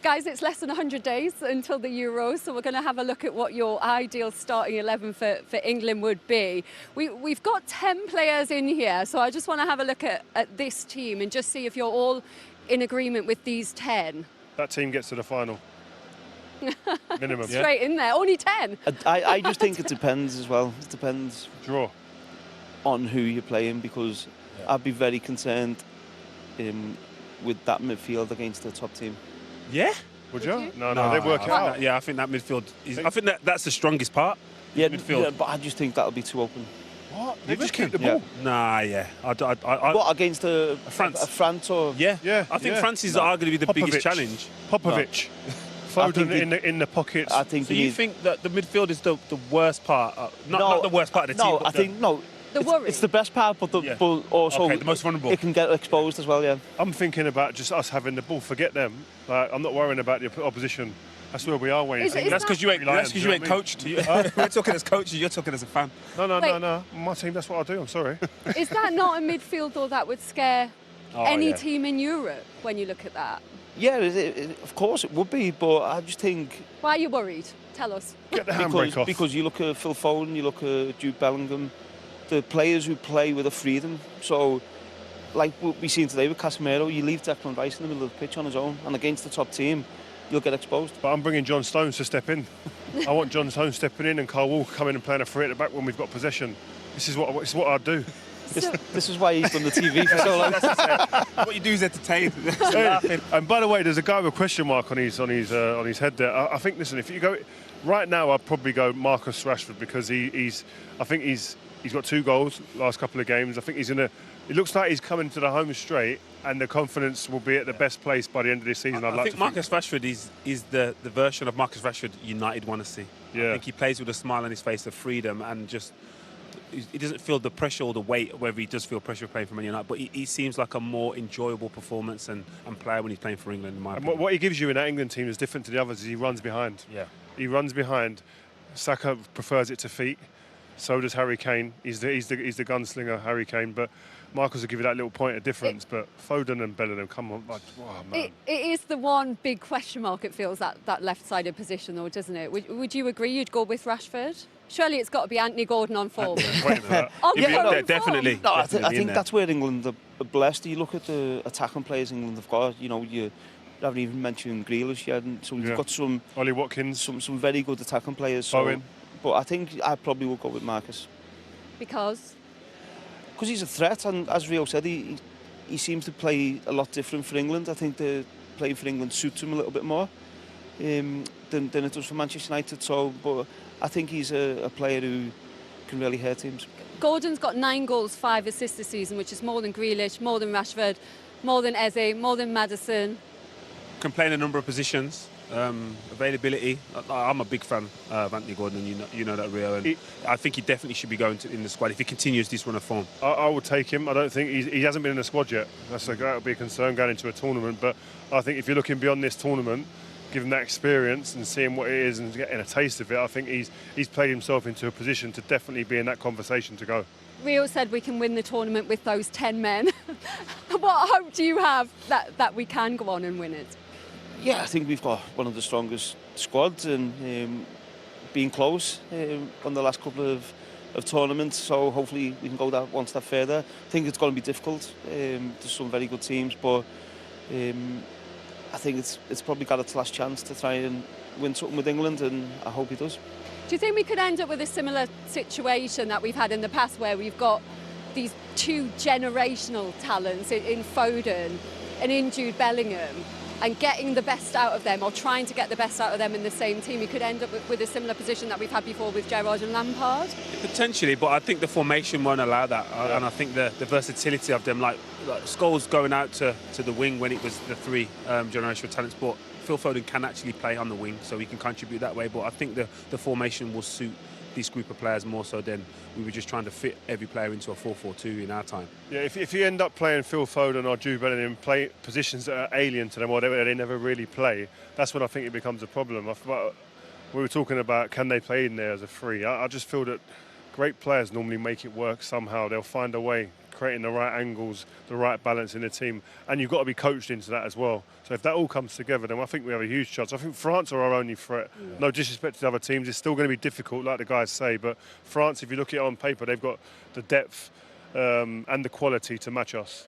Guys, it's less than 100 days until the Euros, so we're going to have a look at what your ideal starting 11 for England would be. We've got 10 players in here, so I just want to have a look at this team and just see if you're all in agreement with these 10. That team gets to the final. Minimum. Straight in there, only 10. I just think it depends as well. It depends Draw. on who you're playing, because I'd be very concerned with that midfield against the top team. Yeah? Would you? No, they work it out. I think that midfield is. I think that's the strongest part. Yeah, midfield. Yeah, but I just think that'll be too open. What? They just keep the ball. Nah, yeah. What, against France? France or? Yeah. I think France is arguably the biggest challenge. Popovic. Foden in the pockets. I think. So you think that the midfield is the worst part? Not the worst part of the team. No, I think no. The worry. It's the best part, but also the most vulnerable. It can get exposed as well. Yeah. I'm thinking about just us having the ball. Forget them. Like, I'm not worrying about the opposition. That's where we are, Wayne. That's because you ain't coached. We're talking as coaches. You're talking as a fan. No. My team. That's what I do. I'm sorry. Is that not a midfield, though, that would scare any team in Europe when you look at that? Yeah, of course it would be, but I just think. Why are you worried? Tell us. Get the handbrake off. Because you look at Phil Foden, you look at Jude Bellingham, the players who play with a freedom. So, like what we seen today with Casemiro, you leave Declan Rice in the middle of the pitch on his own, and against the top team, you'll get exposed. But I'm bringing John Stones to step in. I want John Stones stepping in and Carl Walker coming and playing a free at the back when we've got possession. This is what I'd do. This is why he's done the TV for so long. What you do is entertain. And by the way, there's a guy with a question mark on his head there. I think, listen, if you go right now, I'd probably go Marcus Rashford, because he's got 2 goals last couple of games. I think it looks like he's coming to the home straight, and the confidence will be at the best place by the end of this season. I think Marcus Rashford is the version of Marcus Rashford United want to see. Yeah. I think he plays with a smile on his face of freedom, and just he doesn't feel the pressure or the weight, whether he does feel pressure playing for Man United, but he seems like a more enjoyable performance and player when he's playing for England, in my opinion. What he gives you in that England team is different to the others. He runs behind. Yeah. He runs behind. Saka prefers it to feet. So does Harry Kane. He's the gunslinger, Harry Kane. But Marcus will give you that little point of difference. But Foden and Bellingham, come on. Man. It is the one big question mark, it feels, that left-sided position, though, doesn't it? Would you agree you'd go with Rashford? Surely it's got to be Anthony Gordon on form. Definitely. No, I think that's where England are blessed. You look at the attacking players England have got. You haven't even mentioned Grealish yet. So you've got some Ollie Watkins, some very good attacking players. Bowen. But I think I probably will go with Marcus. Because he's a threat, and as Rio said, he seems to play a lot different for England. I think the playing for England suits him a little bit more than it does for Manchester United. So, but I think he's a player who can really hurt teams. Gordon's got 9 goals, 5 assists this season, which is more than Grealish, more than Rashford, more than Eze, more than Maddison. Can play in a number of positions. Availability. I'm a big fan of Anthony Gordon, and you know that, Rio. And I think he definitely should be going in the squad if he continues this run of form. I would take him. I don't think he hasn't been in the squad yet. That would be a concern going into a tournament. But I think if you're looking beyond this tournament, given that experience and seeing what it is and getting a taste of it, I think he's played himself into a position to definitely be in that conversation to go. Rio said we can win the tournament with those 10 men. What hope do you have that we can go on and win it? Yeah, I think we've got one of the strongest squads, and being close on the last couple of tournaments, so hopefully we can go that one step further. I think it's going to be difficult. There's some very good teams, but I think it's probably got its last chance to try and win something with England, and I hope he does. Do you think we could end up with a similar situation that we've had in the past, where we've got these 2 generational talents in Foden and in Jude Bellingham, and getting the best out of them, or trying to get the best out of them in the same team? We could end up with a similar position that we've had before with Gerrard and Lampard? Potentially, but I think the formation won't allow that. And I think the versatility of them, like Scholes going out to the wing when it was the 3 generational talents, but Phil Foden can actually play on the wing, so he can contribute that way. But I think the formation will suit this group of players more so than we were just trying to fit every player into a 4-4-2 in our time. Yeah, if you end up playing Phil Foden or Jude Bellingham, play positions that are alien to them or they never really play, that's when I think it becomes a problem. We were talking about, can they play in there as a 3? I just feel that great players normally make it work somehow. They'll find a way. creating the right angles, the right balance in the team, and you've got to be coached into that as well. So if that all comes together, then I think we have a huge chance. I think France are our only threat. No disrespect to the other teams, it's still going to be difficult, like the guys say, but France, if you look at it on paper, they've got the depth and the quality to match us.